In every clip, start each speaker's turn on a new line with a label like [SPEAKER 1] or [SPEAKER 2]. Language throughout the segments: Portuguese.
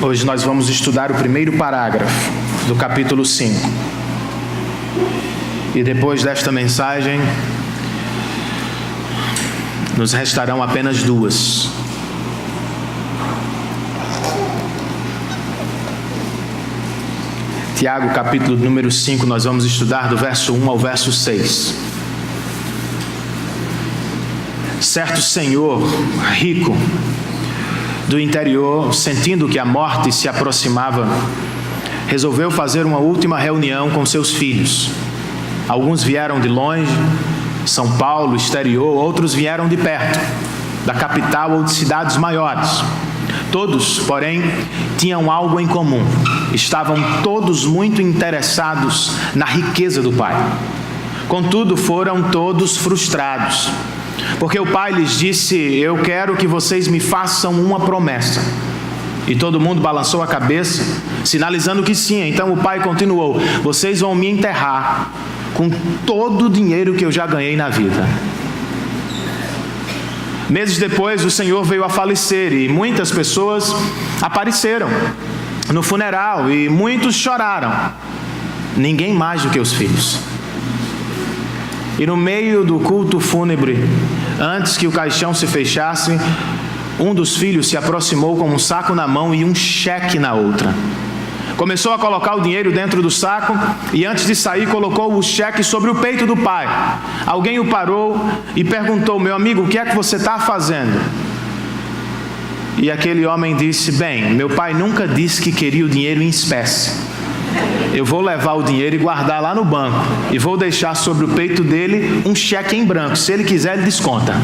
[SPEAKER 1] Hoje nós vamos estudar o primeiro parágrafo do capítulo 5. E depois desta mensagem, nos restarão apenas duas. Tiago, capítulo número 5, nós vamos estudar do verso 1 ao verso 6. Certo senhor rico do interior, sentindo que a morte se aproximava, resolveu fazer uma última reunião com seus filhos. Alguns vieram de longe, São Paulo, exterior, outros vieram de perto, da capital ou de cidades maiores. Todos, porém, tinham algo em comum. Estavam todos muito interessados na riqueza do pai. Contudo, foram todos frustrados, porque o pai lhes disse: eu quero que vocês me façam uma promessa. E todo mundo balançou a cabeça, sinalizando que sim. Então o pai continuou: vocês vão me enterrar com todo o dinheiro que eu já ganhei na vida. Meses depois, o senhor veio a falecer e muitas pessoas apareceram no funeral e muitos choraram. Ninguém mais do que os filhos. E no meio do culto fúnebre, antes que o caixão se fechasse, um dos filhos se aproximou com um saco na mão e um cheque na outra. Começou a colocar o dinheiro dentro do saco e antes de sair colocou o cheque sobre o peito do pai. Alguém o parou e perguntou: meu amigo, o que é que você está fazendo? E aquele homem disse: bem, meu pai nunca disse que queria o dinheiro em espécie. Eu vou levar o dinheiro e guardar lá no banco e vou deixar sobre o peito dele um cheque em branco. Se ele quiser, ele desconta.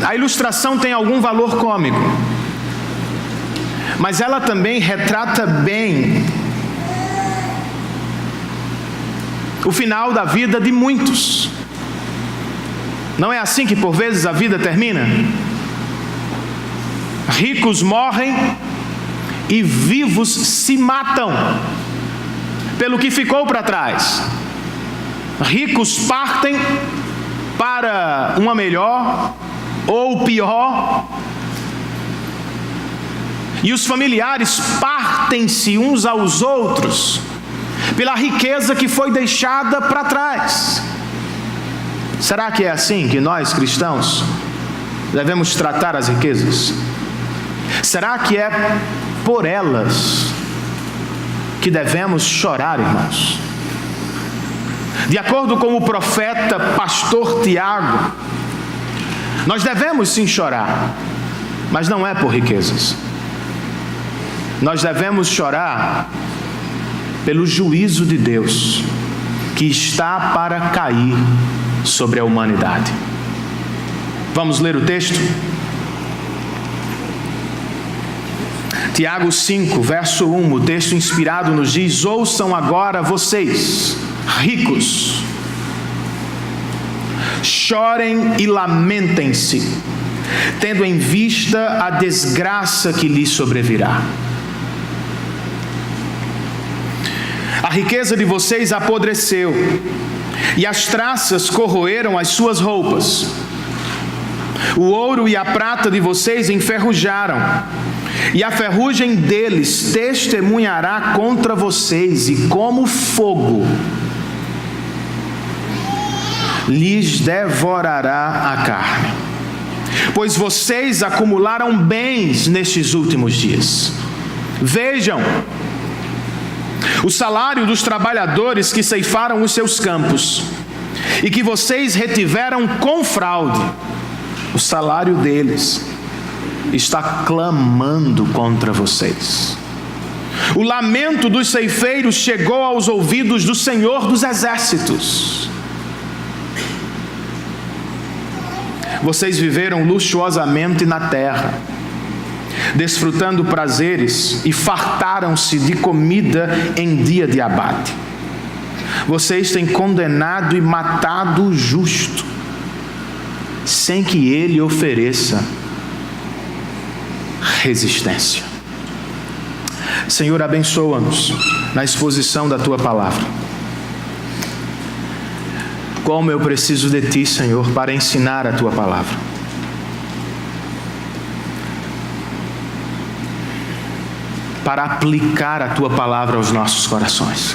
[SPEAKER 1] A ilustração tem algum valor cômico, mas ela também retrata bem o final da vida de muitos. Não é assim que por vezes a vida termina? Ricos morrem e vivos se matam pelo que ficou para trás. Ricos partem para uma melhor ou pior, e os familiares partem-se uns aos outros pela riqueza que foi deixada para trás. Será que é assim que nós, cristãos, devemos tratar as riquezas? Será que é por elas que devemos chorar, irmãos? De acordo com o profeta pastor Tiago, nós devemos sim chorar, mas não é por riquezas. Nós devemos chorar pelo juízo de Deus que está para cair sobre a humanidade. Vamos ler o texto? Tiago 5, verso 1, o texto inspirado nos diz: ouçam agora vocês, ricos, chorem e lamentem-se, tendo em vista a desgraça que lhes sobrevirá. A riqueza de vocês apodreceu, e as traças corroeram as suas roupas. O ouro e a prata de vocês enferrujaram, e a ferrugem deles testemunhará contra vocês, e como fogo lhes devorará a carne. Pois vocês acumularam bens nestes últimos dias. Vejam o salário dos trabalhadores que ceifaram os seus campos e que vocês retiveram com fraude. O salário deles está clamando contra vocês. O lamento dos ceifeiros chegou aos ouvidos do Senhor dos Exércitos. Vocês viveram luxuosamente na terra, desfrutando prazeres, e fartaram-se de comida em dia de abate. Vocês têm condenado e matado o justo, sem que ele ofereça resistência. Senhor, abençoa-nos na exposição da Tua palavra. Como eu preciso de Ti, Senhor, para ensinar a Tua palavra. para aplicar a Tua palavra aos nossos corações.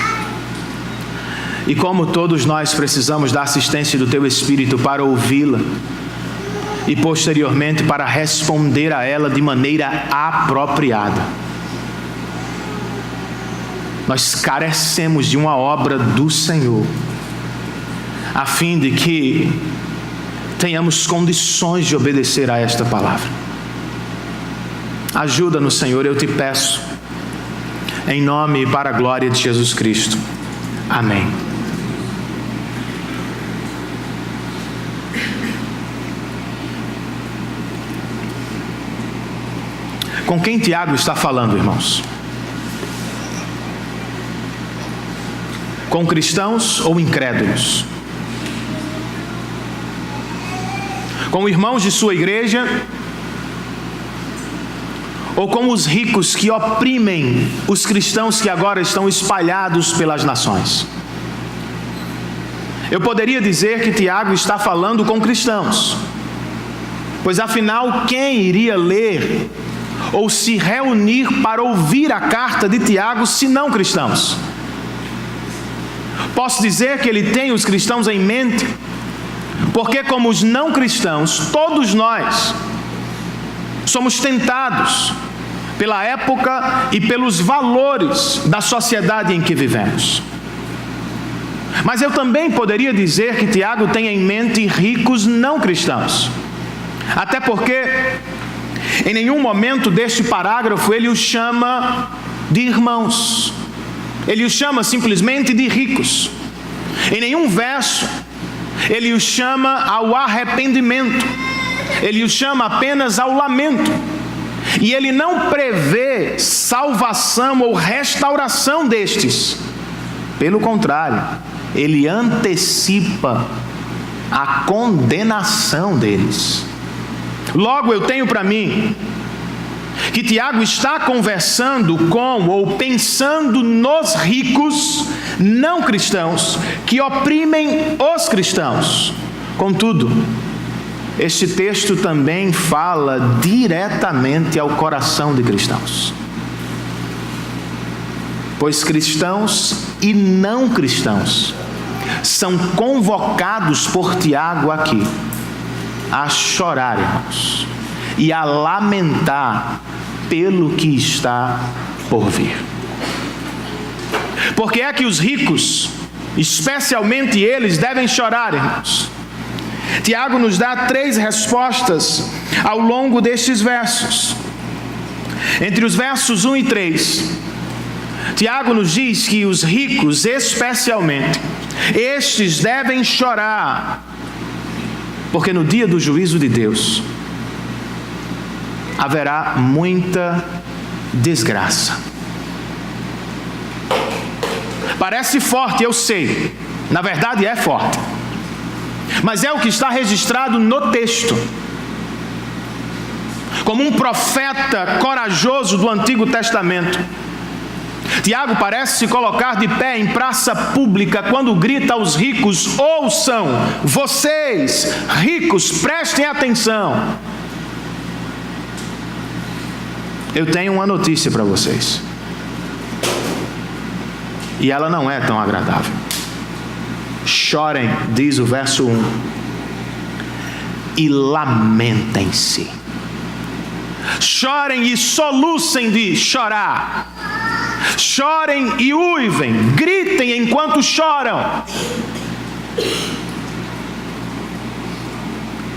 [SPEAKER 1] E como todos nós precisamos da assistência do Teu Espírito para ouvi-la e posteriormente para responder a ela de maneira apropriada, nós carecemos de uma obra do Senhor, a fim de que tenhamos condições de obedecer a esta palavra. Ajuda-nos, Senhor, eu te peço, em nome e para a glória de Jesus Cristo. Amém. Com quem Tiago está falando, irmãos? Com cristãos ou incrédulos? Com irmãos de sua igreja? Ou com os ricos que oprimem os cristãos que agora estão espalhados pelas nações? Eu poderia dizer que Tiago está falando com cristãos, pois afinal, quem iria ler ou se reunir para ouvir a carta de Tiago, se não cristãos? Posso dizer que ele tem os cristãos em mente, porque como os não cristãos, todos nós somos tentados pela época e pelos valores da sociedade em que vivemos. Mas eu também poderia dizer que Tiago tem em mente ricos não cristãos, até porque em nenhum momento deste parágrafo ele os chama de irmãos. Ele os chama simplesmente de ricos. Em nenhum verso ele os chama ao arrependimento. Ele os chama apenas ao lamento. E ele não prevê salvação ou restauração destes. Pelo contrário, ele antecipa a condenação deles. Logo, eu tenho para mim que Tiago está conversando com ou pensando nos ricos não cristãos que oprimem os cristãos. Contudo, este texto também fala diretamente ao coração de cristãos, pois cristãos e não cristãos são convocados por Tiago aqui a chorar, irmãos, e a lamentar pelo que está por vir. Porque é que os ricos, especialmente eles, devem chorar, irmãos? Tiago nos dá 3 respostas ao longo destes versos. Entre os versos 1 e 3, Tiago nos diz que os ricos, especialmente, estes devem chorar, porque no dia do juízo de Deus haverá muita desgraça. Parece forte, eu sei. Na verdade é forte. Mas é o que está registrado no texto. Como um profeta corajoso do Antigo Testamento, Tiago parece se colocar de pé em praça pública quando grita aos ricos: ouçam, vocês, ricos, prestem atenção. Eu tenho uma notícia para vocês. E ela não é tão agradável. Chorem, diz o verso 1, e lamentem-se. Chorem e solucem de chorar. Chorem e uivem, gritem enquanto choram.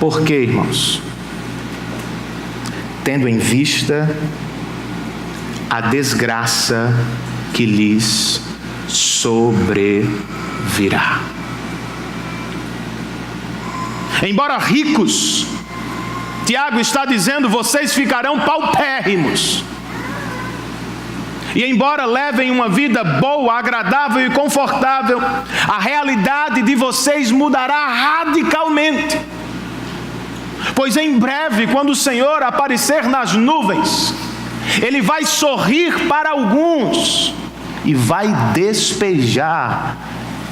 [SPEAKER 1] Por quê, irmãos? Tendo em vista a desgraça que lhes sobrevirá. Embora ricos, Tiago está dizendo, vocês ficarão paupérrimos. E embora levem uma vida boa, agradável e confortável, a realidade de vocês mudará radicalmente. Pois em breve, quando o Senhor aparecer nas nuvens, Ele vai sorrir para alguns e vai despejar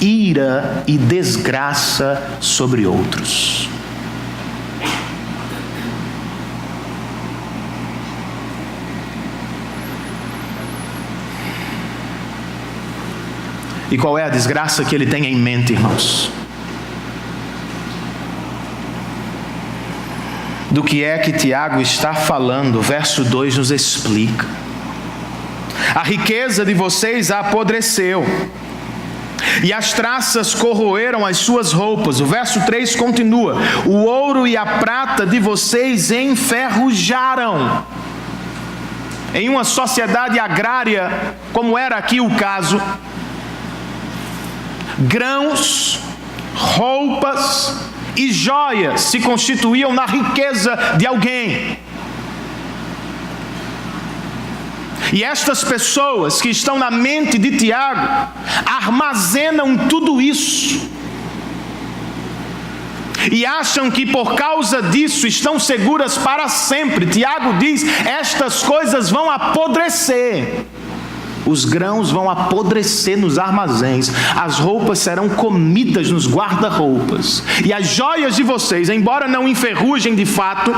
[SPEAKER 1] ira e desgraça sobre outros. E qual é a desgraça que ele tem em mente, irmãos? Do que é que Tiago está falando? O verso 2 nos explica. A riqueza de vocês a apodreceu, e as traças corroeram as suas roupas. O verso 3 continua: o ouro e a prata de vocês enferrujaram. Em uma sociedade agrária, como era aqui o caso, grãos, roupas e joias se constituíam na riqueza de alguém. E estas pessoas que estão na mente de Tiago armazenam tudo isso e acham que por causa disso estão seguras para sempre. Tiago diz: estas coisas vão apodrecer. Os grãos vão apodrecer nos armazéns, as roupas serão comidas nos guarda-roupas, e as joias de vocês, embora não enferrujem de fato,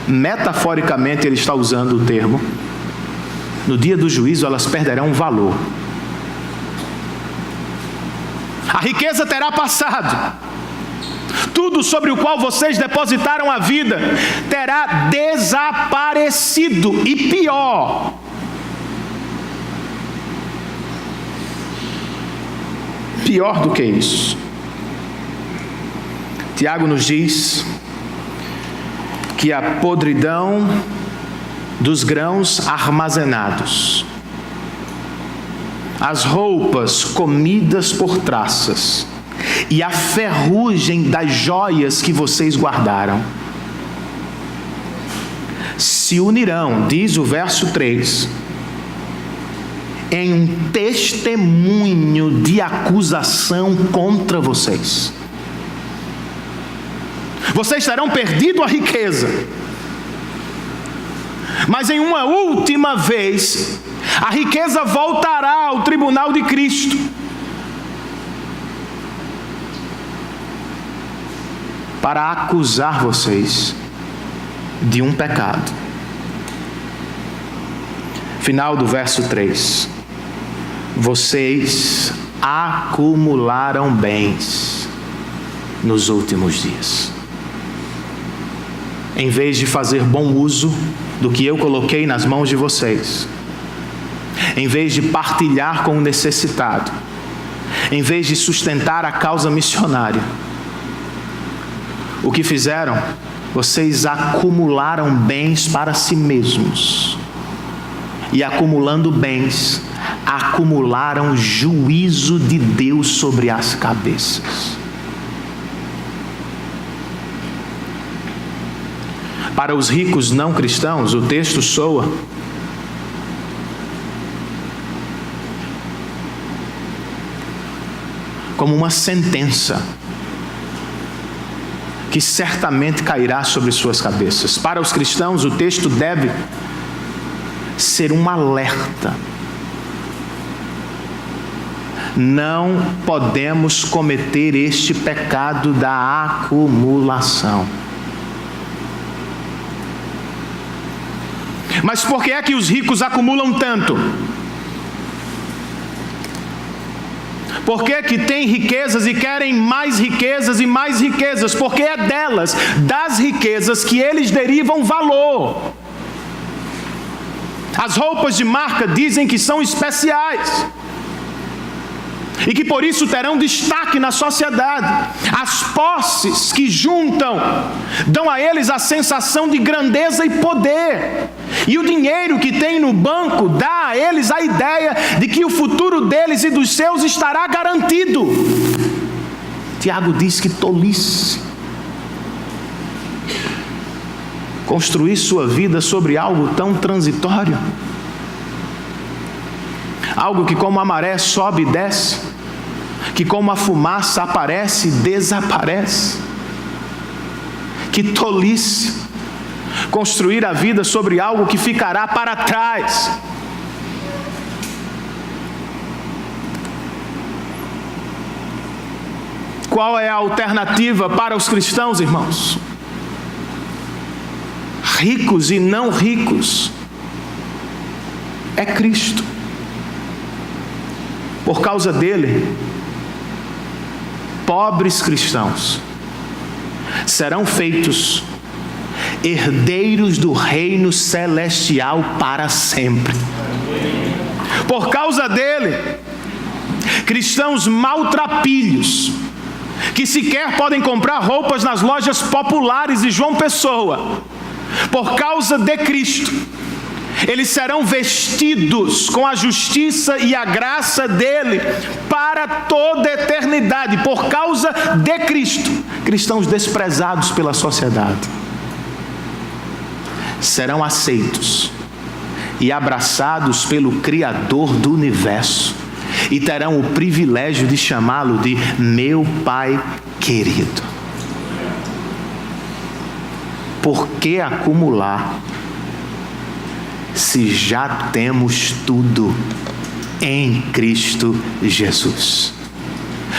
[SPEAKER 1] metaforicamente ele está usando o termo, no dia do juízo elas perderão valor. A riqueza terá passado, tudo sobre o qual vocês depositaram a vida terá desaparecido, e pior, do que isso, Tiago nos diz que a podridão dos grãos armazenados, as roupas comidas por traças e a ferrugem das joias que vocês guardaram se unirão, diz o verso 3, em um testemunho de acusação contra vocês. Vocês terão perdido a riqueza, mas em uma última vez, a riqueza voltará ao tribunal de Cristo. Para acusar vocês de um pecado. Final do verso 3. Vocês acumularam bens nos últimos dias. Em vez de fazer bom uso do que eu coloquei nas mãos de vocês, em vez de partilhar com o necessitado, em vez de sustentar a causa missionária, o que fizeram? Vocês acumularam bens para si mesmos. E acumulando bens, acumularam juízo de Deus sobre as cabeças. Para os ricos não cristãos, o texto soa como uma sentença que certamente cairá sobre suas cabeças. Para os cristãos, o texto deve ser um alerta. Não podemos cometer este pecado da acumulação. Mas por que é que os ricos acumulam tanto? Por que que têm riquezas e querem mais riquezas e mais riquezas? Porque é delas, das riquezas, que eles derivam valor. As roupas de marca dizem que são especiais e que por isso terão destaque na sociedade. As posses que juntam dão a eles a sensação de grandeza e poder. E o dinheiro que tem no banco dá a eles a ideia de que o futuro deles e dos seus estará garantido. Tiago diz que tolice construir sua vida sobre algo tão transitório, algo que como a maré sobe e desce, que como a fumaça aparece e desaparece. Que tolice construir a vida sobre algo que ficará para trás. Qual é a alternativa para os cristãos, irmãos? Ricos e não ricos, é Cristo. Por causa dele, pobres cristãos serão feitos herdeiros do reino celestial para sempre. Por causa dele, cristãos maltrapilhos, que sequer podem comprar roupas nas lojas populares de João Pessoa, por causa de Cristo, eles serão vestidos com a justiça e a graça dele para toda a eternidade. Por causa de Cristo, cristãos desprezados pela sociedade serão aceitos e abraçados pelo Criador do universo, e terão o privilégio de chamá-lo de meu Pai querido. Por que acumular se já temos tudo em Cristo Jesus?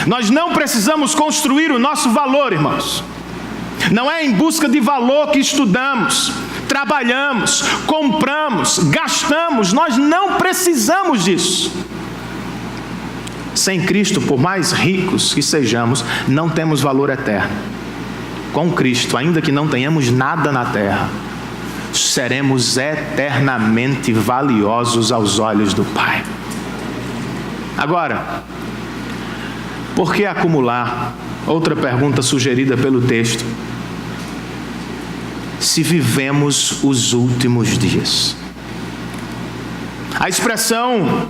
[SPEAKER 1] Nós não precisamos construir o nosso valor, irmãos. Não é em busca de valor que estudamos, trabalhamos, compramos, gastamos. Nós não precisamos disso. Sem Cristo, por mais ricos que sejamos, não temos valor eterno. Com Cristo, ainda que não tenhamos nada na terra, seremos eternamente valiosos aos olhos do Pai. Agora, por que acumular? Outra pergunta sugerida pelo texto. Se vivemos os últimos dias. A expressão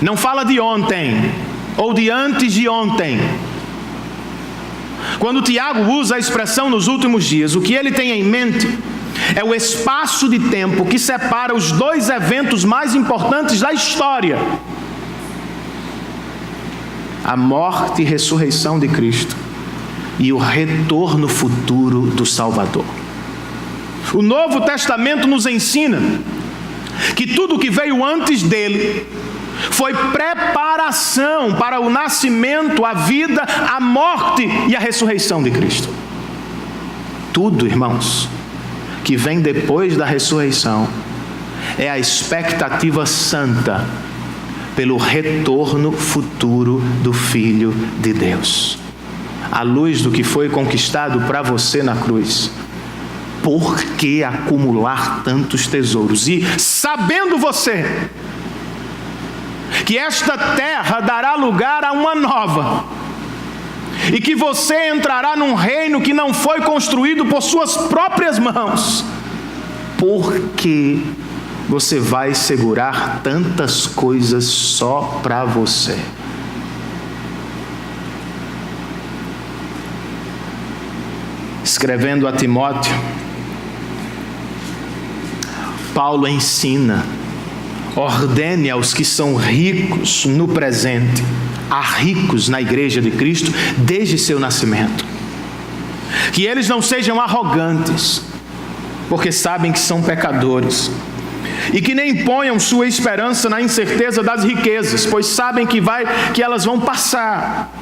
[SPEAKER 1] não fala de ontem ou de antes de ontem. Quando Tiago usa a expressão nos últimos dias, o que ele tem em mente é o espaço de tempo que separa os dois eventos mais importantes da história: a morte e ressurreição de Cristo e o retorno futuro do Salvador. O Novo Testamento nos ensina que tudo o que veio antes dele foi preparação para o nascimento, a vida, a morte e a ressurreição de Cristo. Tudo, irmãos, que vem depois da ressurreição é a expectativa santa pelo retorno futuro do Filho de Deus. À luz do que foi conquistado para você na cruz, por que acumular tantos tesouros? E sabendo você que esta terra dará lugar a uma nova, e que você entrará num reino que não foi construído por suas próprias mãos, por que você vai segurar tantas coisas só para você? Escrevendo a Timóteo, Paulo ensina: ordene aos que são ricos no presente, a ricos na igreja de Cristo desde seu nascimento, que eles não sejam arrogantes, porque sabem que são pecadores, e que nem ponham sua esperança na incerteza das riquezas, pois sabem que elas vão passar,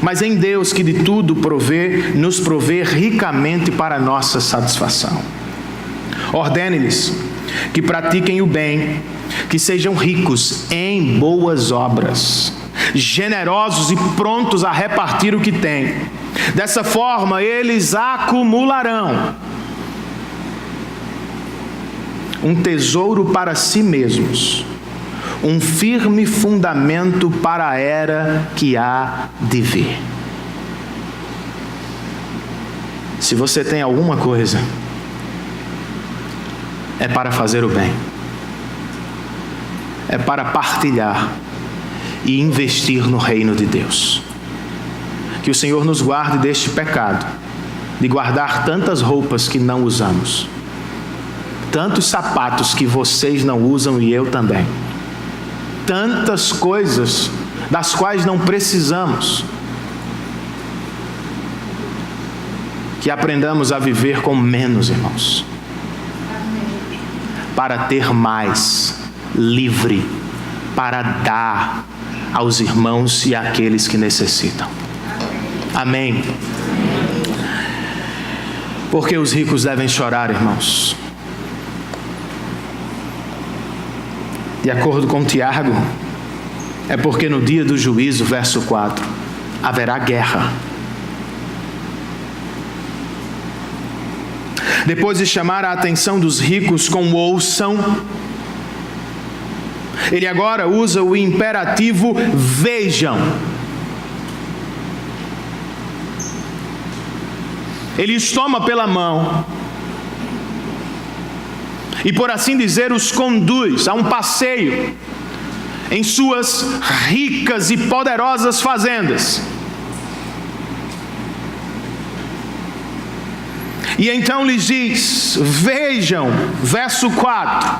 [SPEAKER 1] mas em Deus, que de tudo provê, nos provê ricamente para a nossa satisfação. Ordene-lhes que pratiquem o bem, que sejam ricos em boas obras, generosos e prontos a repartir o que têm. Dessa forma, eles acumularão um tesouro para si mesmos, um firme fundamento para a era que há de vir. Se você tem alguma coisa, é para fazer o bem, é para partilhar e investir no reino de Deus. Que o Senhor nos guarde deste pecado, de guardar tantas roupas que não usamos, tantos sapatos que vocês não usam e eu também, tantas coisas das quais não precisamos. Que aprendamos a viver com menos, irmãos, para ter mais, livre, para dar aos irmãos e àqueles que necessitam. Amém. Porque os ricos devem chorar, irmãos? De acordo com Tiago, é porque no dia do juízo, verso 4, haverá guerra. Depois de chamar a atenção dos ricos com ouçam, ele agora usa o imperativo vejam. Ele os toma pela mão e, por assim dizer, os conduz a um passeio em suas ricas e poderosas fazendas. E então lhes diz, vejam, verso 4,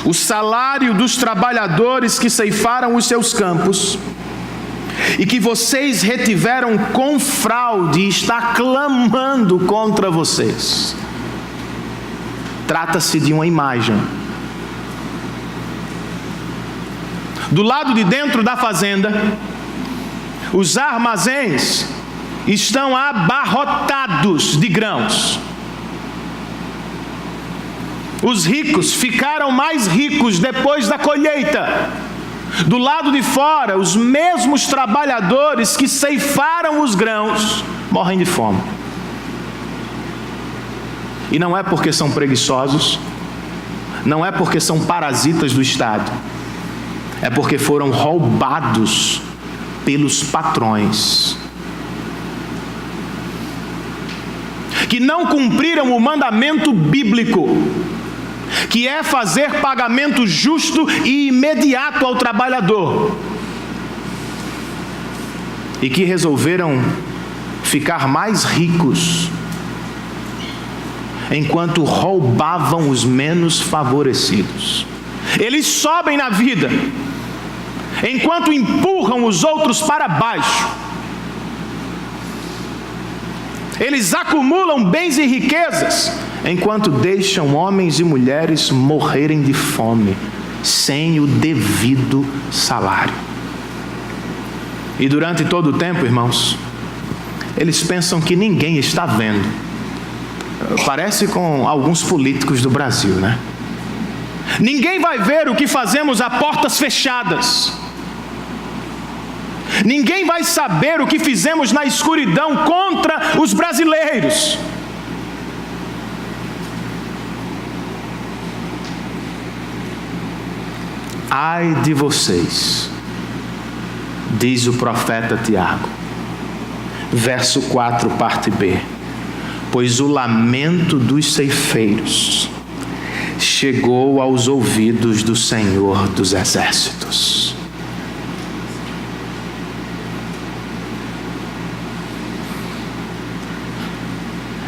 [SPEAKER 1] o salário dos trabalhadores que ceifaram os seus campos e que vocês retiveram com fraude, está clamando contra vocês. Trata-se de uma imagem. Do lado de dentro da fazenda, os armazéns estão abarrotados de grãos. Os ricos ficaram mais ricos depois da colheita. Do lado de fora, os mesmos trabalhadores que ceifaram os grãos morrem de fome. E não é porque são preguiçosos, não é porque são parasitas do Estado, é porque foram roubados pelos patrões, que não cumpriram o mandamento bíblico, que é fazer pagamento justo e imediato ao trabalhador, e que resolveram ficar mais ricos enquanto roubavam os menos favorecidos. Eles sobem na vida enquanto empurram os outros para baixo. Eles acumulam bens e riquezas enquanto deixam homens e mulheres morrerem de fome sem o devido salário. E durante todo o tempo, irmãos, eles pensam que ninguém está vendo. Parece com alguns políticos do Brasil, né? Ninguém vai ver o que fazemos a portas fechadas. Ninguém vai saber o que fizemos na escuridão contra os brasileiros. Ai de vocês, diz o profeta Tiago, verso 4, parte B, pois o lamento dos ceifeiros chegou aos ouvidos do Senhor dos Exércitos.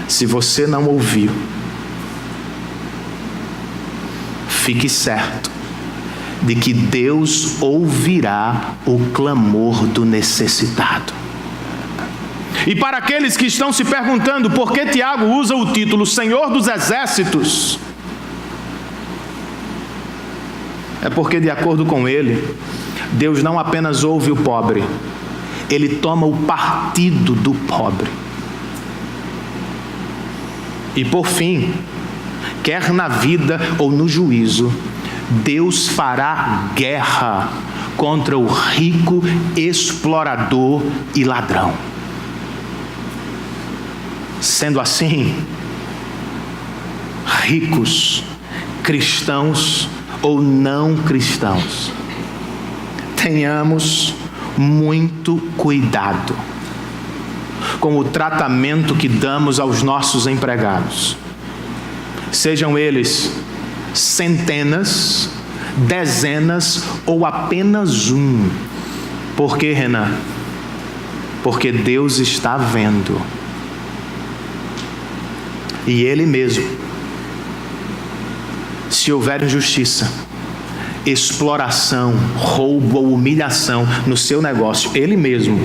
[SPEAKER 1] Se você não ouviu, fique certo de que Deus ouvirá o clamor do necessitado. E para aqueles que estão se perguntando por que Tiago usa o título Senhor dos Exércitos, é porque, de acordo com ele, Deus não apenas ouve o pobre, Ele toma o partido do pobre. E por fim, quer na vida ou no juízo, Deus fará guerra contra o rico, explorador e ladrão. Sendo assim, ricos, cristãos ou não cristãos, tenhamos muito cuidado com o tratamento que damos aos nossos empregados. Sejam eles centenas, dezenas ou apenas um. Por quê, Renan? Porque Deus está vendo. E Ele mesmo, se houver injustiça, exploração, roubo ou humilhação no seu negócio, Ele mesmo,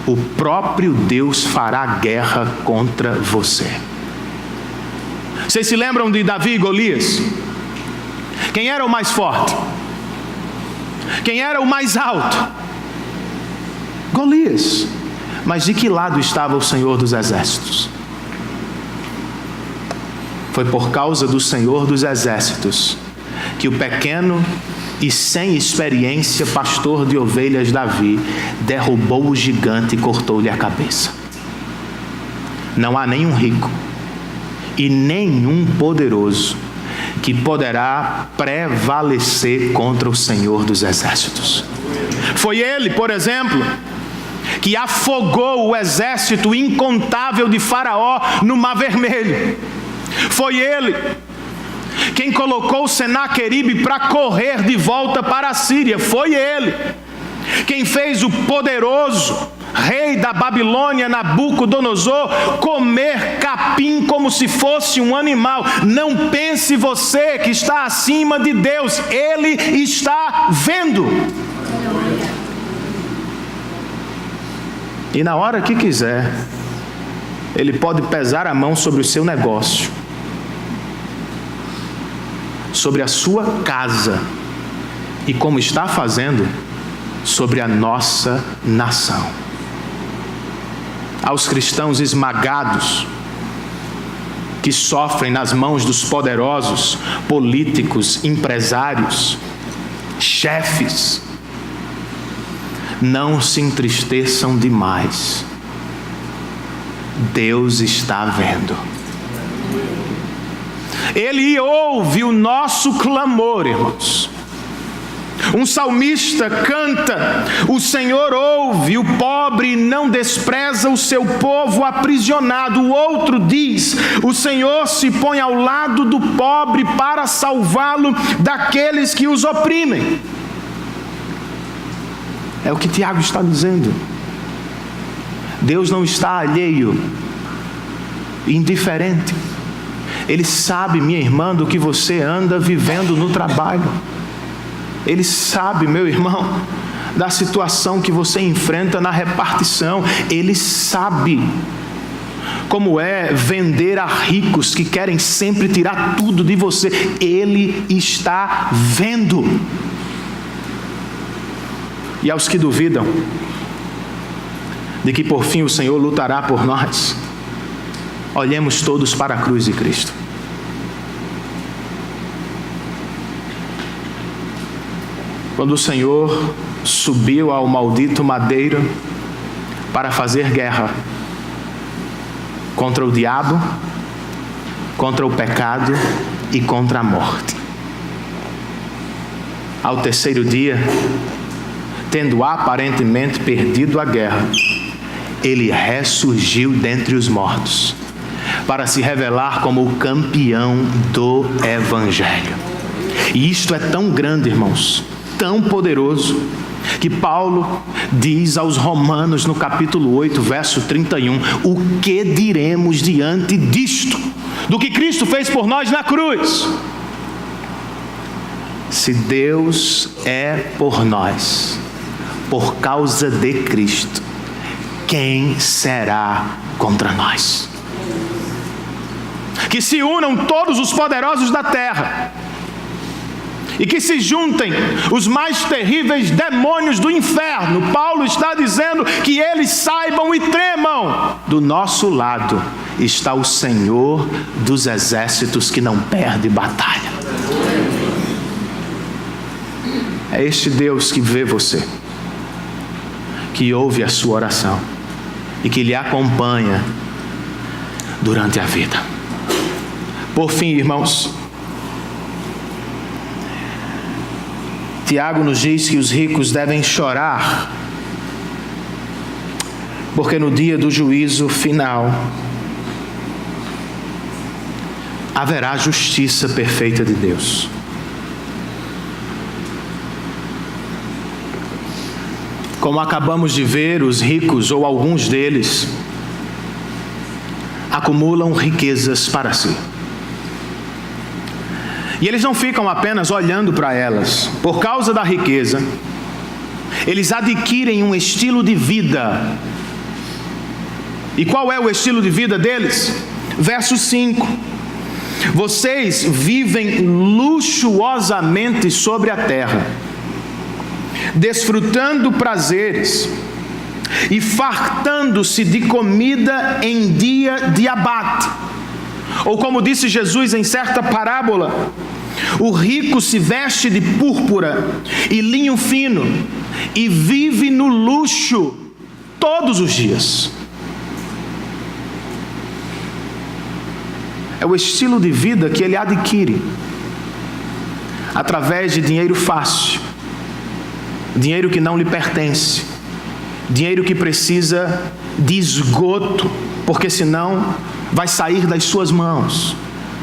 [SPEAKER 1] o próprio Deus fará guerra contra você. Vocês se lembram de Davi e Golias? Quem era o mais forte? Quem era o mais alto? Golias. Mas de que lado estava o Senhor dos Exércitos? Foi por causa do Senhor dos Exércitos que o pequeno e sem experiência, pastor de ovelhas Davi, derrubou o gigante e cortou-lhe a cabeça. Não há nenhum rico e nenhum poderoso que poderá prevalecer contra o Senhor dos Exércitos. Foi ele, por exemplo, que afogou o exército incontável de Faraó no Mar Vermelho. Foi ele quem colocou Senaqueribe para correr de volta para a Síria. Foi ele quem fez o poderoso rei da Babilônia, Nabucodonosor, comer capim como se fosse um animal. Não pense você que está acima de Deus. Ele está vendo. E na hora que quiser, Ele pode pesar a mão sobre o seu negócio, sobre a sua casa, e como está fazendo, sobre a nossa nação. Aos cristãos esmagados, que sofrem nas mãos dos poderosos, políticos, empresários, chefes, não se entristeçam demais. Deus está vendo. Ele ouve o nosso clamor, irmãos. Um salmista canta: o Senhor ouve o pobre e não despreza o seu povo aprisionado. O outro diz: o Senhor se põe ao lado do pobre para salvá-lo daqueles que os oprimem. É o que Tiago está dizendo. Deus não está alheio, indiferente. Ele sabe, minha irmã, do que você anda vivendo no trabalho. Ele sabe, meu irmão, da situação que você enfrenta na repartição. Ele sabe como é vender a ricos que querem sempre tirar tudo de você. Ele está vendo. E aos que duvidam de que por fim o Senhor lutará por nós, olhemos todos para a cruz de Cristo. Quando o Senhor subiu ao maldito madeiro para fazer guerra contra o diabo, contra o pecado e contra a morte. Ao terceiro dia, tendo aparentemente perdido a guerra, ele ressurgiu dentre os mortos, para se revelar como o campeão do Evangelho. E isto é tão grande, irmãos, tão poderoso, que Paulo diz aos Romanos no capítulo 8, verso 31, o que diremos diante disto, do que Cristo fez por nós na cruz? Se Deus é por nós, por causa de Cristo, quem será contra nós? Que se unam todos os poderosos da terra, e que se juntem os mais terríveis demônios do inferno. Paulo está dizendo que eles saibam e tremam. Do nosso lado está o Senhor dos exércitos, que não perde batalha. É este Deus que vê você, que ouve a sua oração e que lhe acompanha durante a vida. Por fim, irmãos, Tiago nos diz que os ricos devem chorar, porque no dia do juízo final haverá justiça perfeita de Deus. Como acabamos de ver, os ricos, ou alguns deles, acumulam riquezas para si. E eles não ficam apenas olhando para elas. Por causa da riqueza, eles adquirem um estilo de vida. E qual é o estilo de vida deles? Verso 5. Vocês vivem luxuosamente sobre a terra, desfrutando prazeres e fartando-se de comida em dia de abate. Ou como disse Jesus em certa parábola, O rico se veste de púrpura e linho fino e vive no luxo todos os dias. É o estilo de vida que ele adquire através de dinheiro fácil, dinheiro que não lhe pertence, dinheiro que precisa de esgoto, porque senão vai sair das suas mãos.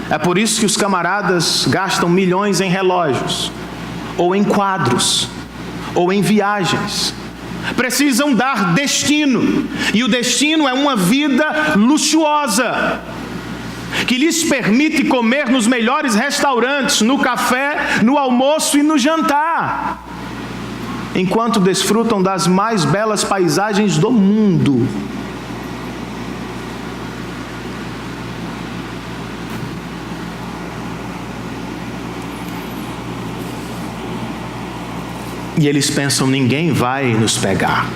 [SPEAKER 1] É por isso que os camaradas gastam milhões em relógios, ou em quadros, ou em viagens. Precisam dar destino, e o destino é uma vida luxuosa, que lhes permite comer nos melhores restaurantes, no café, no almoço e no jantar, enquanto desfrutam das mais belas paisagens do mundo. E eles pensam: ninguém vai nos pegar.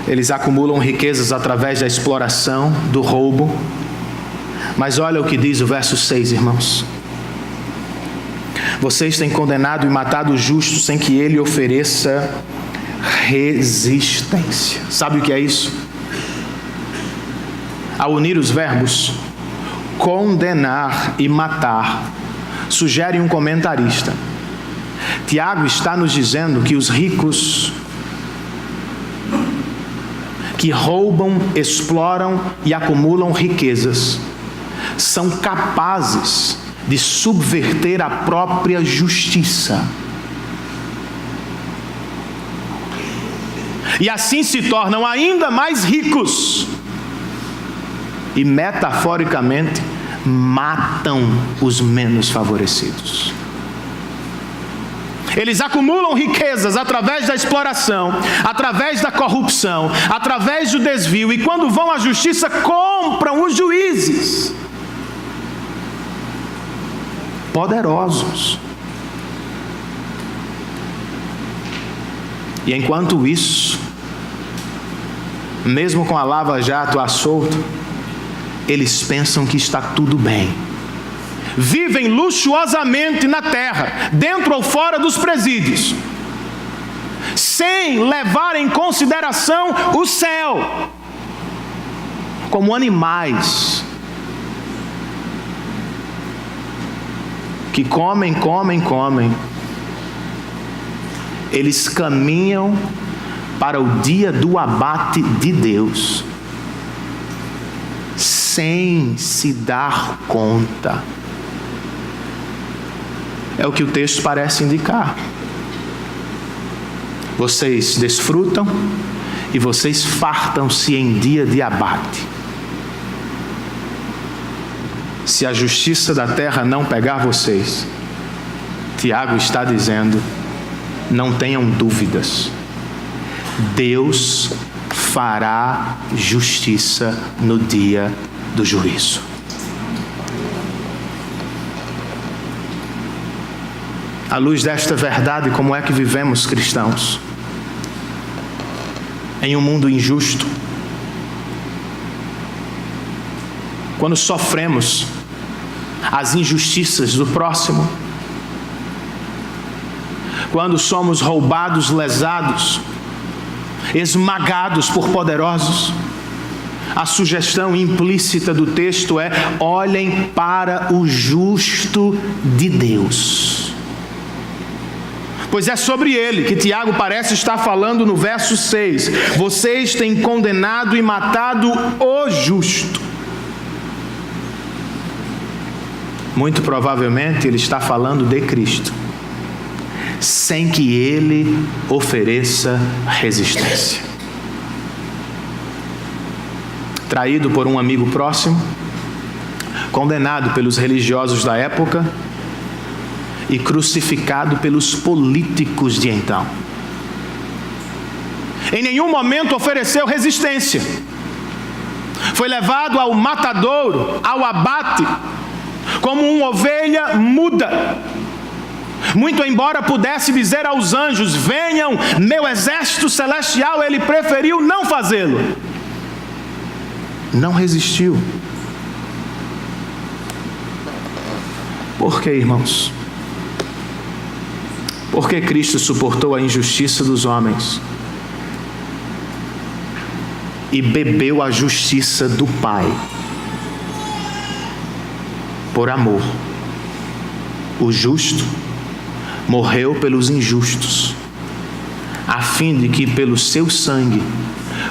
[SPEAKER 1] Eles acumulam riquezas através da exploração, do roubo. Mas olha o que diz o verso 6, irmãos. Vocês têm condenado e matado o justo sem que ele ofereça resistência. Sabe o que é isso? Ao unir os verbos condenar e matar, sugere um comentarista: Tiago está nos dizendo que os ricos que roubam, exploram e acumulam riquezas são capazes de subverter a própria justiça. E assim se tornam ainda mais ricos. E metaforicamente matam os menos favorecidos. Eles acumulam riquezas através da exploração, através da corrupção, através do desvio, e quando vão à justiça compram os juízes poderosos. E enquanto isso, mesmo com a lava-jato à solta, eles pensam que está tudo bem. Vivem luxuosamente na terra, dentro ou fora dos presídios, sem levar em consideração o céu, como animais que comem. Eles caminham para o dia do abate de Deus, sem se dar conta. É o que o texto parece indicar. Vocês desfrutam e vocês fartam-se em dia de abate. Se a justiça da terra não pegar vocês, Tiago está dizendo: não tenham dúvidas, Deus fará justiça no dia do juízo. À luz desta verdade, como é que vivemos, cristãos? Em um mundo injusto, quando sofremos as injustiças do próximo, quando somos roubados, lesados, esmagados por poderosos, a sugestão implícita do texto é: olhem para o justo de Deus. Pois é sobre ele que Tiago parece estar falando no verso 6. Vocês têm condenado e matado o justo. Muito provavelmente ele está falando de Cristo, sem que ele ofereça resistência. Traído por um amigo próximo, condenado pelos religiosos da época e crucificado pelos políticos de então. Em nenhum momento ofereceu resistência. Foi levado ao matadouro, ao abate, como uma ovelha muda, Muito embora pudesse dizer aos anjos: venham, meu exército celestial, ele preferiu não fazê-lo. Não resistiu. Por quê, irmãos? Porque Cristo suportou a injustiça dos homens e bebeu a justiça do Pai por amor. O justo morreu pelos injustos, a fim de que pelo seu sangue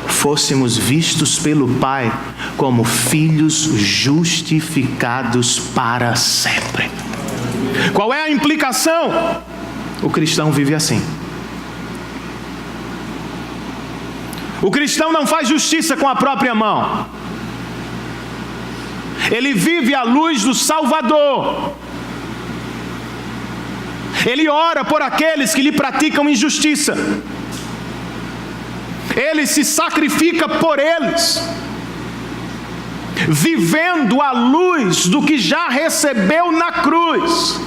[SPEAKER 1] fôssemos vistos pelo Pai como filhos justificados para sempre. Qual é a implicação? O cristão vive assim. O cristão não faz justiça com a própria mão. Ele vive à luz do Salvador. Ele ora por aqueles que lhe praticam injustiça. Ele se sacrifica por eles, vivendo à luz do que já recebeu na cruz,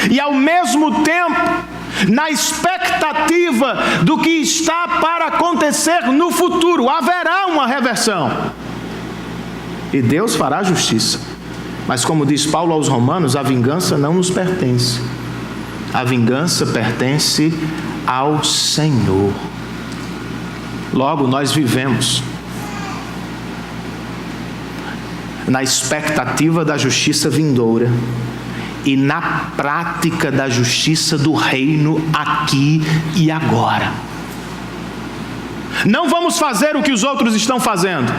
[SPEAKER 1] e ao mesmo tempo na expectativa do que está para acontecer no futuro. Haverá uma reversão e Deus fará justiça. Mas como diz Paulo aos Romanos, a vingança não nos pertence. A vingança pertence ao Senhor. Logo, nós vivemos na expectativa da justiça vindoura e na prática da justiça do reino aqui e agora. Não vamos fazer o que os outros estão fazendo.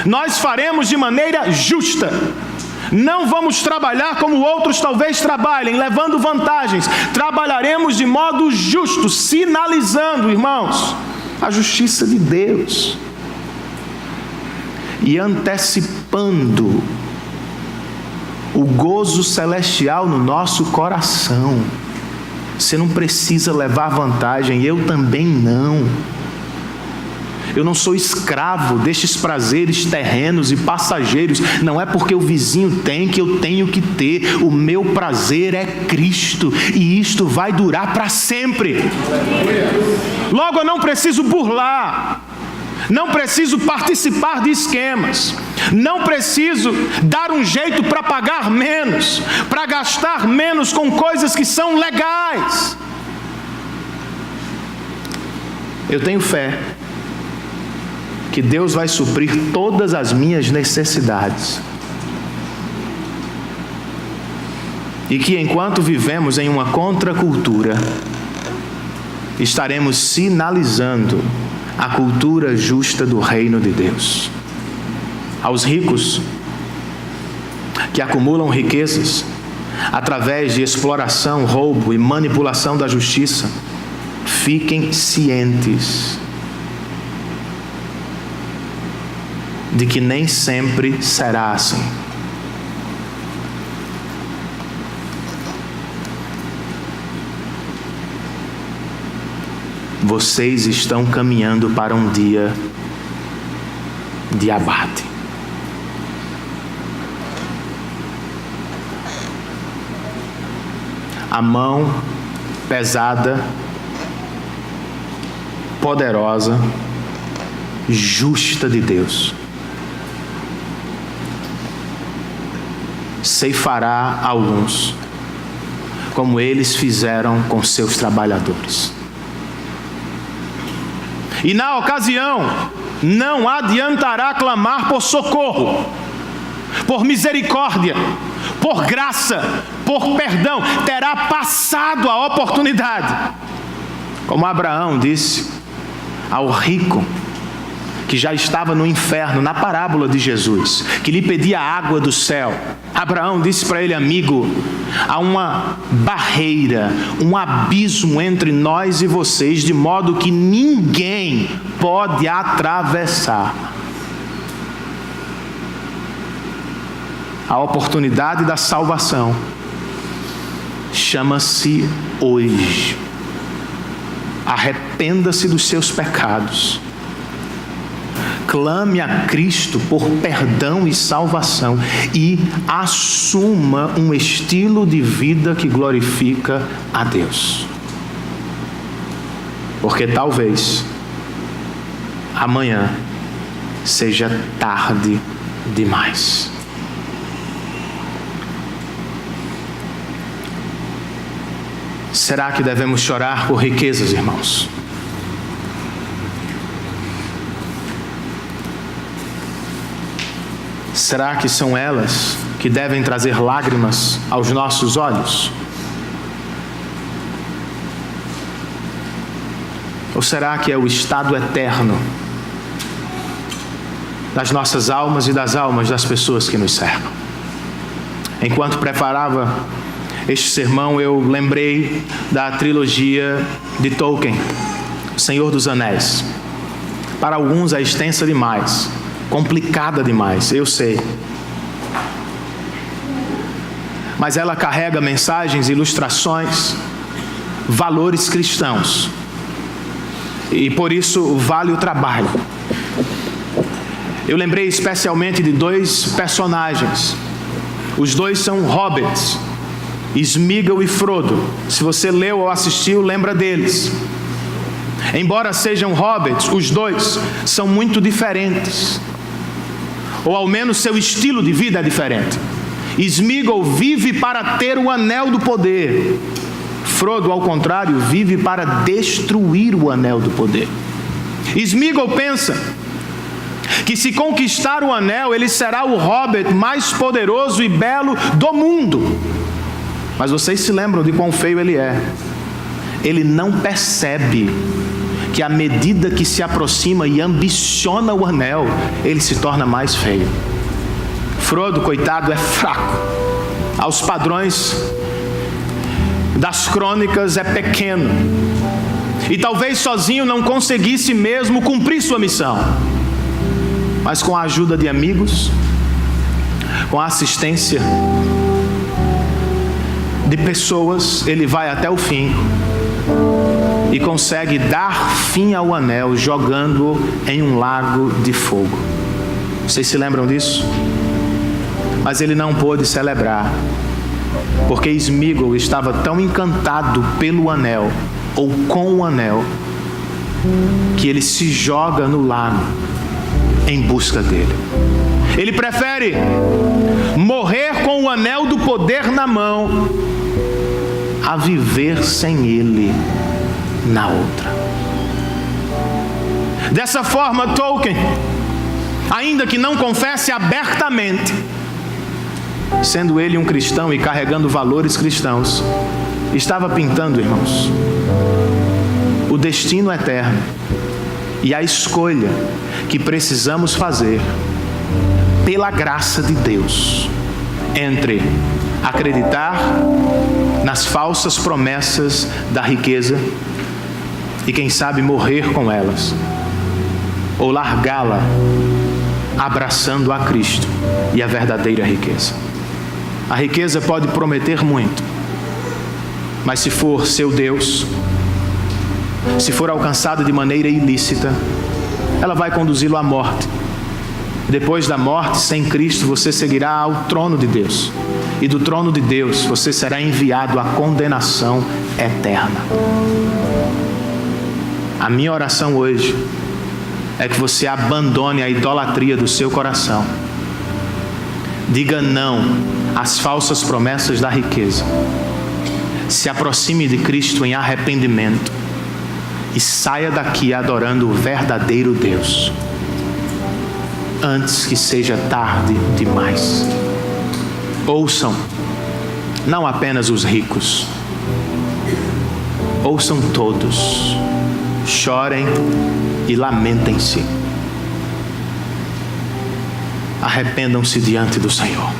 [SPEAKER 1] Nós faremos de maneira justa. Não vamos trabalhar como outros talvez trabalhem, levando vantagens. Trabalharemos de modo justo, sinalizando, irmãos, a justiça de Deus e antecipando o gozo celestial no nosso coração. Você não precisa levar vantagem, eu também não. Eu não sou escravo destes prazeres terrenos e passageiros. Não é porque o vizinho tem que eu tenho que ter. O meu prazer é Cristo, e isto vai durar para sempre. Logo, eu não preciso burlar, não preciso participar de esquemas, não preciso dar um jeito para pagar menos, para gastar menos com coisas que são legais. Eu tenho fé que Deus vai suprir todas as minhas necessidades, e que enquanto vivemos em uma contracultura, estaremos sinalizando a cultura justa do reino de Deus. Aos ricos que acumulam riquezas através de exploração, roubo e manipulação da justiça, fiquem cientes de que nem sempre será assim. Vocês estão caminhando para um dia de abate. A mão pesada, poderosa, justa de Deus ceifará alguns, como eles fizeram com seus trabalhadores. E na ocasião, não adiantará clamar por socorro, por misericórdia, por graça, por perdão. Terá passado a oportunidade. Como Abraão disse ao rico que já estava no inferno, na parábola de Jesus, que lhe pedia água do céu. Abraão disse para ele: amigo, há uma barreira, um abismo entre nós e vocês, de modo que ninguém pode atravessar. A oportunidade da salvação chama-se hoje. Arrependa-se dos seus pecados. clame a Cristo por perdão e salvação e assuma um estilo de vida que glorifica a Deus. Porque talvez amanhã seja tarde demais. Será que devemos chorar por riquezas, irmãos? Será que são elas que devem trazer lágrimas aos nossos olhos? Ou será que é o estado eterno das nossas almas e das almas das pessoas que nos cercam? Enquanto preparava este sermão, eu lembrei da trilogia de Tolkien, O Senhor dos Anéis. Para alguns é extensa demais, complicada demais, eu sei. Mas ela carrega mensagens, ilustrações, valores cristãos. E por isso vale o trabalho. Eu lembrei especialmente de dois personagens. Os dois são hobbits, Sméagol e Frodo. Se você leu ou assistiu, lembra deles. Embora sejam hobbits, os dois são muito diferentes. Ou ao menos seu estilo de vida é diferente. Sméagol vive para ter o anel do poder. Frodo, ao contrário, vive para destruir o anel do poder. Sméagol pensa que se conquistar o anel, ele será o hobbit mais poderoso e belo do mundo. Mas vocês se lembram de quão feio ele é. Ele não percebe que à medida que se aproxima e ambiciona o anel, ele se torna mais feio. Frodo, coitado, é fraco. Aos padrões das crônicas é pequeno. E talvez sozinho não conseguisse mesmo cumprir sua missão. Mas com a ajuda de amigos, com a assistência de pessoas, ele vai até o fim e consegue dar fim ao anel, jogando-o em um lago de fogo. Vocês se lembram disso? Mas ele não pôde celebrar, porque Sméagol estava tão encantado pelo anel, ou com o anel, que ele se joga no lago em busca dele. Ele prefere morrer com o anel do poder na mão a viver sem ele na outra. Dessa forma, Tolkien, ainda que não confesse abertamente, sendo ele um cristão e carregando valores cristãos, estava pintando, irmãos, o destino eterno e a escolha que precisamos fazer pela graça de Deus entre acreditar nas falsas promessas da riqueza e quem sabe morrer com elas, ou largá-la abraçando a Cristo e a verdadeira riqueza. A riqueza pode prometer muito, mas se for seu Deus, se for alcançada de maneira ilícita, ela vai conduzi-lo à morte. Depois da morte, sem Cristo, você seguirá ao trono de Deus. E do trono de Deus, você será enviado à condenação eterna. A minha oração hoje é que você abandone a idolatria do seu coração. Diga não às falsas promessas da riqueza. Se aproxime de Cristo em arrependimento e saia daqui adorando o verdadeiro Deus, antes que seja tarde demais. Ouçam, não apenas os ricos, ouçam todos, chorem e lamentem-se. Arrependam-se diante do Senhor.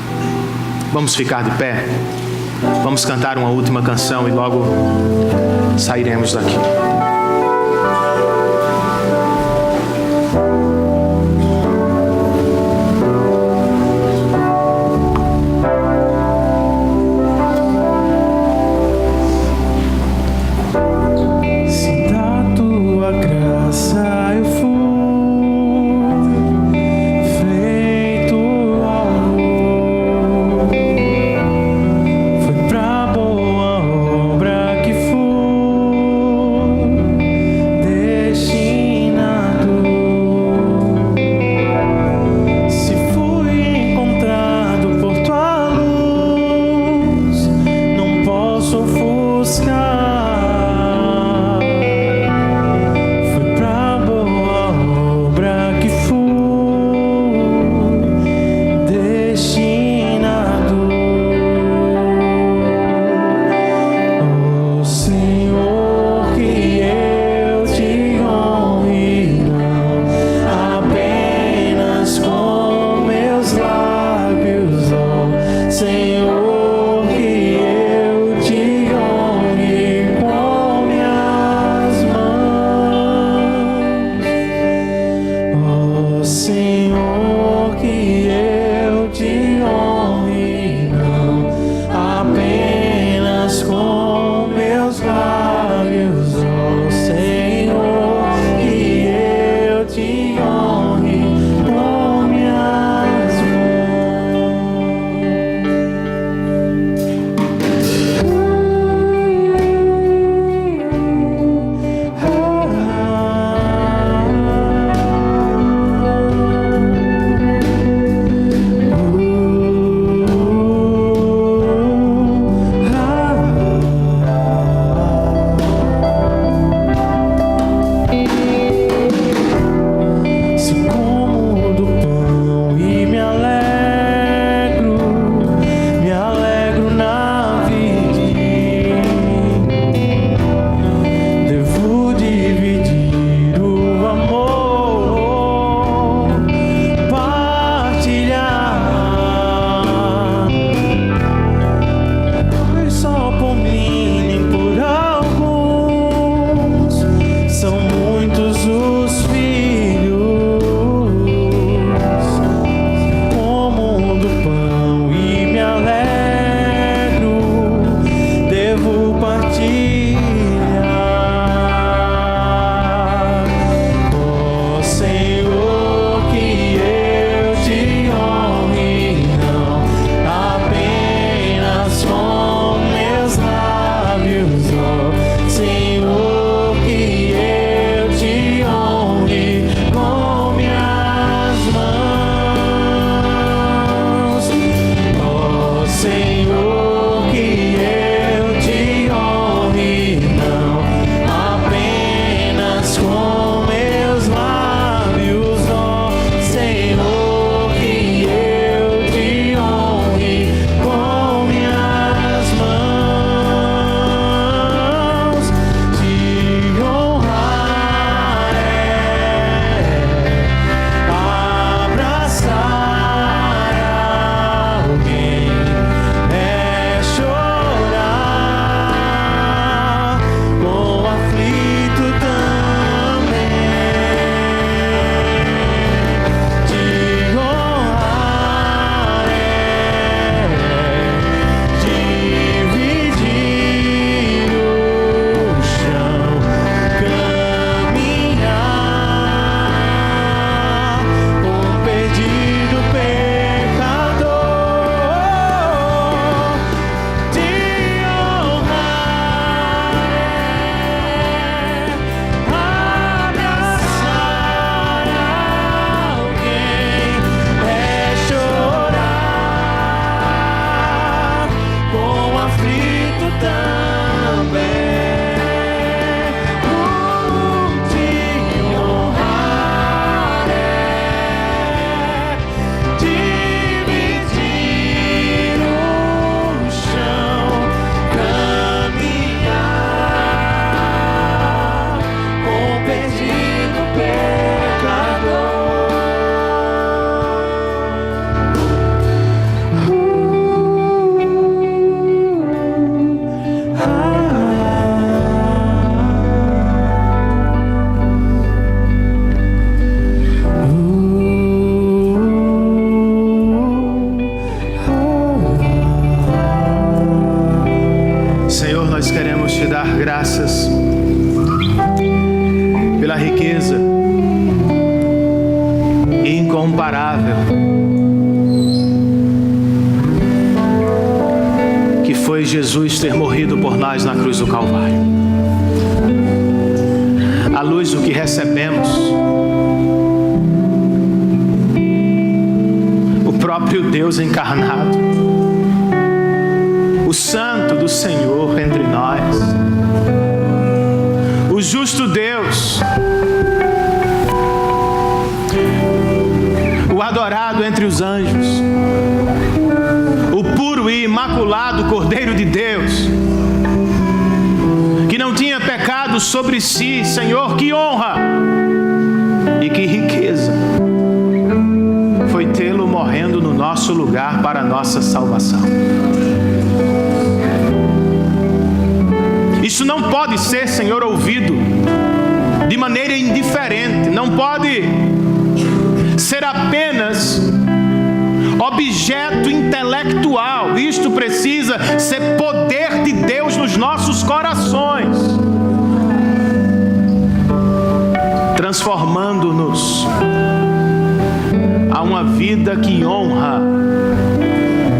[SPEAKER 1] Vamos ficar de pé, vamos cantar uma última canção e logo sairemos daqui.
[SPEAKER 2] Se da tua graça eu for
[SPEAKER 1] graças pela riqueza incomparável que foi Jesus ter morrido por nós na cruz do Calvário. À luz do que recebemos, o próprio Deus encarnado, o Santo do Senhor entre nós, o justo Deus, o adorado entre os anjos, o puro e imaculado Cordeiro de Deus, que não tinha pecado sobre si. Senhor, que honra e que riqueza foi tê-lo morrendo no nosso lugar para a nossa salvação. Isso não pode ser, Senhor, ouvido de maneira indiferente, não pode ser apenas objeto intelectual. Isto precisa ser poder de Deus nos nossos corações, transformando-nos a uma vida que honra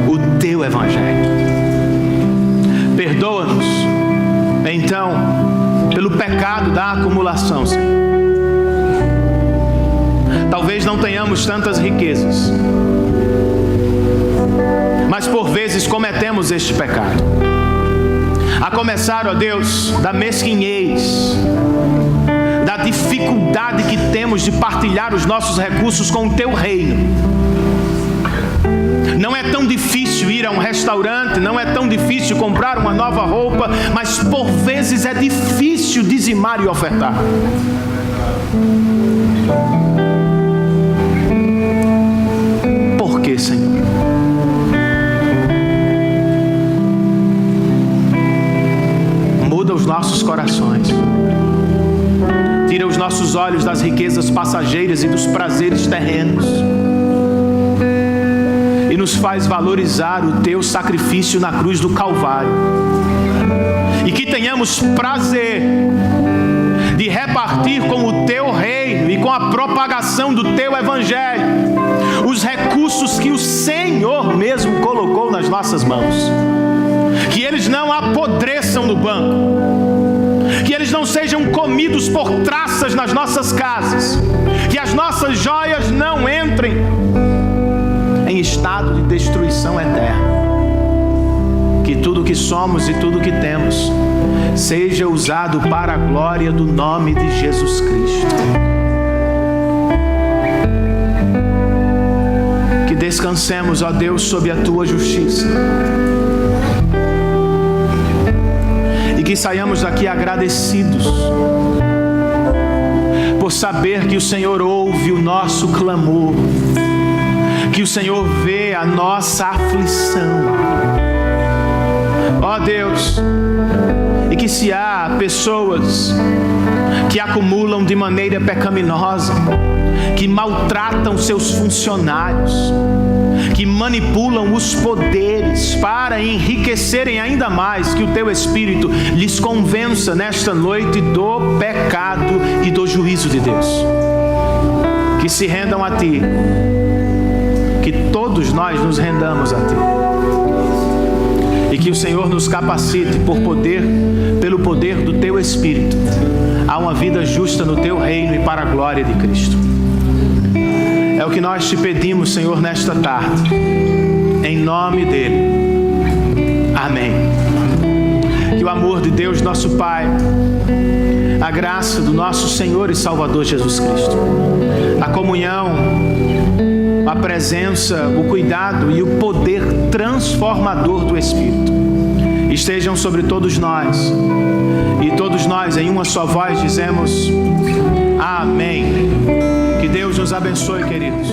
[SPEAKER 1] o Teu Evangelho. Perdoa-nos, então, pelo pecado da acumulação, Senhor. Talvez não tenhamos tantas riquezas, mas por vezes cometemos este pecado. A começar, ó Deus, da mesquinhez, da dificuldade que temos de partilhar os nossos recursos com o Teu reino. Não é tão difícil ir a um restaurante, não é tão difícil comprar uma nova roupa, mas por vezes é difícil dizimar e ofertar. Por que, Senhor? Muda os nossos corações. Tira os nossos olhos das riquezas passageiras e dos prazeres terrenos. E nos faz valorizar o Teu sacrifício na cruz do Calvário. E que tenhamos prazer de repartir com o Teu reino e com a propagação do Teu Evangelho os recursos que o Senhor mesmo colocou nas nossas mãos. Que eles não apodreçam no banco, que eles não sejam comidos por traças nas nossas casas, que as nossas joias não entrem em estado de destruição eterna. Que tudo o que somos e tudo o que temos seja usado para a glória do nome de Jesus Cristo. Que descansemos, ó Deus, sob a Tua justiça. E que saiamos daqui agradecidos por saber que o Senhor ouve o nosso clamor, que o Senhor vê a nossa aflição. Ó Deus, e que se há pessoas que acumulam de maneira pecaminosa, que maltratam seus funcionários, que manipulam os poderes para enriquecerem ainda mais, que o Teu Espírito lhes convença nesta noite do pecado e do juízo de Deus. Que se rendam a Ti, que todos nós nos rendamos a Ti, e que o Senhor nos capacite pelo poder do Teu Espírito, a uma vida justa no Teu reino e para a glória de Cristo. É o que nós Te pedimos, Senhor, nesta tarde, em nome dEle. Amém. Que o amor de Deus, nosso Pai, a graça do nosso Senhor e Salvador Jesus Cristo, a comunhão, a presença, o cuidado e o poder transformador do Espírito estejam sobre todos nós. E todos nós, em uma só voz, dizemos amém. Que Deus nos abençoe, queridos.